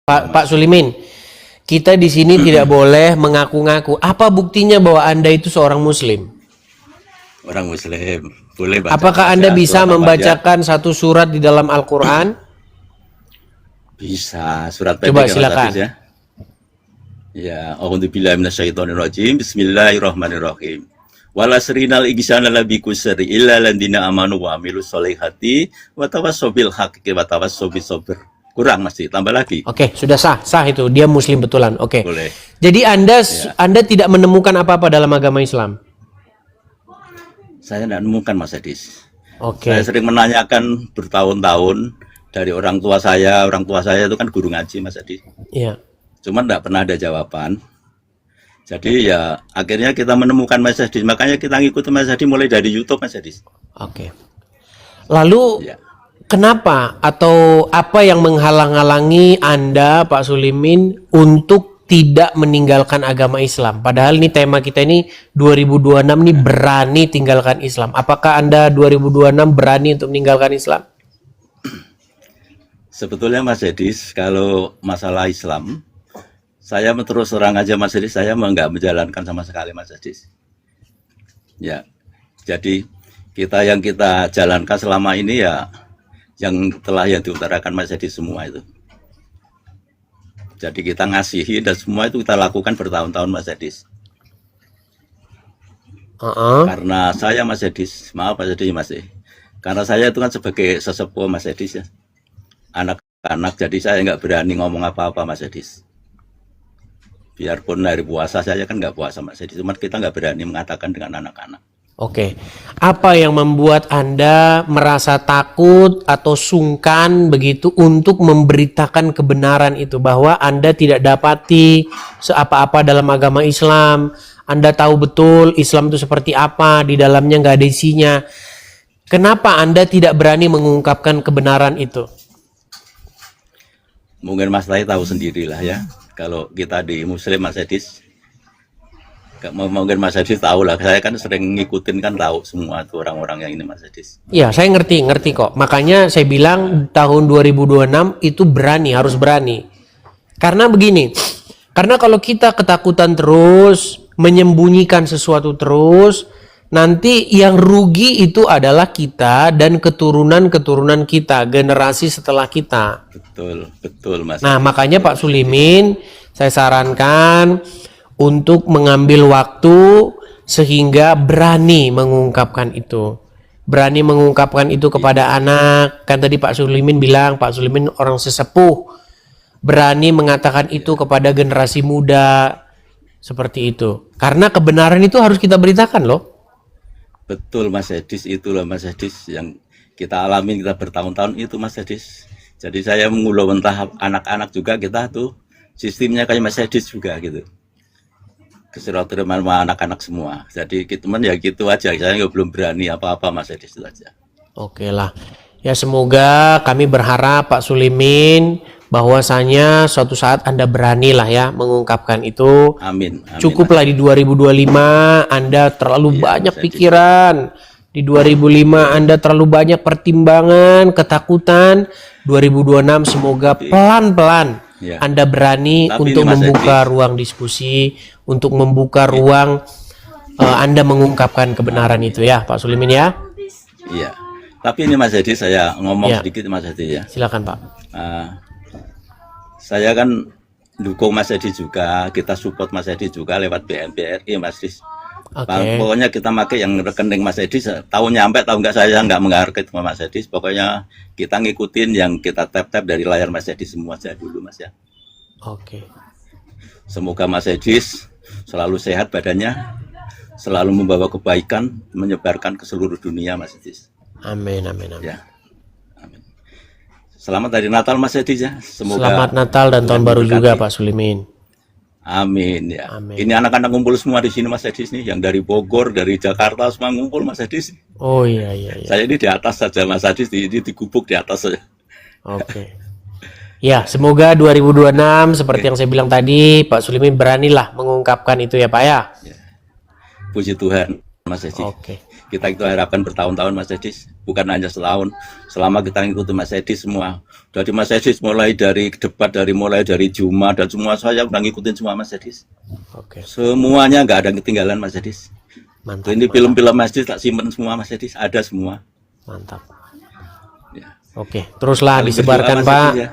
Pak Sulimin, kita di sini tidak boleh mengaku-ngaku. Apa buktinya bahwa Anda itu seorang Muslim? Orang Muslim boleh baca. Apakah Anda bisa membacakan satu surat di dalam Al-Quran? Bisa, surat Coba pendek silakan. ya. Ya, a'udzubillahi minasyaitonirrajim. Bismillahirrahmanirrahim. Walasrinal ihsana labi kusri illa ladina amanu wa amilus solihati wa tawassaw bil haqqi wa tawassaw bis sabr. Kurang masih, tambah lagi. Oke, sudah sah itu. Dia Muslim betulan. Oke. Boleh. Jadi Anda tidak menemukan apa-apa dalam agama Islam? Saya tidak menemukan, Mas Hadis. Oke. Saya sering menanyakan bertahun-tahun dari orang tua saya itu kan guru ngaji, Mas Hadis. Iya. Cuman tidak pernah ada jawaban. Jadi ya akhirnya kita menemukan Mas Hadis. Makanya kita ngikutin Mas Hadis mulai dari YouTube, Mas Hadis. Oke. Lalu Ya. kenapa atau apa yang menghalang-halangi Anda, Pak Sulimin, untuk tidak meninggalkan agama Islam? Padahal ini tema kita ini 2026 nih, berani tinggalkan Islam. Apakah Anda 2026 berani untuk meninggalkan Islam? Sebetulnya Mas Hadis, kalau masalah Islam, saya terus terang aja Mas Hadis, saya nggak menjalankan sama sekali Mas Hadis. Ya, jadi kita jalankan selama ini ya yang diutarakan Mas Hadis semua itu. Jadi kita ngasihi dan semua itu kita lakukan bertahun-tahun Mas Hadis. Karena saya Mas Hadis, maaf Mas Hadis masih. Karena saya itu kan sebagai sesepuh Mas Hadis ya, anak-anak, jadi saya nggak berani ngomong apa-apa Mas Hadis. Biarpun hari puasa saya kan nggak puasa Mas Hadis, cuma kita nggak berani mengatakan dengan anak-anak. Oke, apa yang membuat Anda merasa takut atau sungkan begitu untuk memberitakan kebenaran itu, bahwa Anda tidak dapati apa-apa dalam agama Islam, Anda tahu betul Islam itu seperti apa, di dalamnya nggak ada isinya. Kenapa Anda tidak berani mengungkapkan kebenaran itu? Mungkin Mas Lai tahu sendirilah ya, kalau kita di Muslim Mas Hadis. Mungkin Mas Hadis tahu lah, saya kan sering ngikutin kan, tahu semua tuh orang-orang yang ini Mas Hadis. Iya, saya ngerti kok. Makanya saya bilang tahun 2026 itu berani, harus berani. Karena begini, karena kalau kita ketakutan terus, menyembunyikan sesuatu terus, nanti yang rugi itu adalah kita dan keturunan-keturunan kita, generasi setelah kita. Betul Mas. Nah, makanya Pak Sulimin, saya sarankan untuk mengambil waktu sehingga berani mengungkapkan itu. Berani mengungkapkan itu kepada anak. Kan tadi Pak Sulimin bilang, Pak Sulimin orang sesepuh. Berani mengatakan itu kepada generasi muda. Seperti itu. Karena kebenaran itu harus kita beritakan loh. Betul Mas Hadis, itulah Mas Hadis yang kita alami, kita bertahun-tahun itu Mas Hadis. Jadi saya mengulur mentah anak-anak juga, kita tuh sistemnya kayak Mas Hadis juga gitu. Keserauteriman sama anak-anak semua. Jadi teman ya gitu aja. Saya nggak belum berani apa-apa Mas Hadis, itu aja. Oke lah. Ya semoga kami berharap Pak Sulimin bahwasanya suatu saat Anda beranilah ya mengungkapkan itu. Amin. Cukuplah di 2025 Anda terlalu banyak pikiran. Di 2005 Anda terlalu banyak pertimbangan, ketakutan. 2026 semoga pelan-pelan Anda berani untuk membuka ruang diskusi, untuk membuka ruang Anda mengungkapkan kebenaran itu ya Pak Sulimin ya. Iya. Tapi ini Mas Hadis, saya ngomong sedikit Mas Hadis ya. Silakan Pak. Saya kan dukung Mas Hadis juga, kita support Mas Hadis juga lewat BNPRI Mas Hadis. Pokoknya kita pakai yang rekening Mas Hadis, tahu nyampe tahu nggak, saya nggak menghargai sama Mas Hadis. Pokoknya kita ngikutin yang kita tap-tap dari layar Mas Hadis semua aja dulu Mas ya. Oke. Semoga Mas Hadis selalu sehat badannya, selalu membawa kebaikan, menyebarkan ke seluruh dunia Mas Hadis. Amin, amin, amin. Ya. Amin. Selamat hari Natal Mas Hadis ya. Semoga selamat Natal dan tahun baru juga Pak Sulimin. Amin ya. Amin. Ini anak-anak ngumpul semua di sini Mas Hadis nih, yang dari Bogor, dari Jakarta semua ngumpul Mas Hadis. Oh iya. Saya ini di atas saja Mas Hadis, di gubuk di atas saja. Oke. Ya, semoga 2026 seperti yang saya bilang tadi, Pak Sulimin beranilah mengungkapkan itu ya Pak ya. Puji Tuhan Mas Hadis. Oke. Kita itu harapkan bertahun-tahun Mas Edis, bukan hanya setahun. Selama kita ngikutin Mas Edis semua. Dari Mas Edis mulai dari debat, mulai dari Juma dan semua saya udah ngikutin semua Mas Edis. Oke. Semuanya nggak ada yang ketinggalan Mas Edis. Mantap. Ini film-film Mas Edis tak simpen semua Mas Edis, ada semua. Mantap. Ya. Oke, teruslah Saling disebarkan berdoa, Mas Pak. Edis, ya.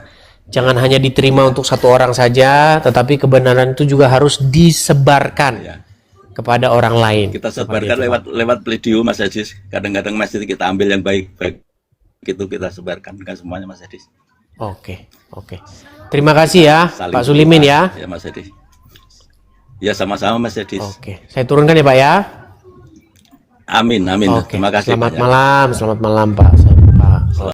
Jangan hanya diterima untuk satu orang saja, tetapi kebenaran itu juga harus disebarkan Ya. kepada orang lain. Kita Seperti sebarkan itu, Pak. lewat video Mas Edis. Kadang-kadang Mas Edis kita ambil yang baik-baik itu kita sebarkan dengan semuanya Mas Edis. Oke, oke. Terima kasih ya, Saling Pak Sulimin berdoa, ya. Ya Mas Edis. Ya sama-sama Mas Edis. Oke, saya turunkan ya Pak ya. Amin, amin. Oke, Terima kasih. selamat banyak. malam Pak.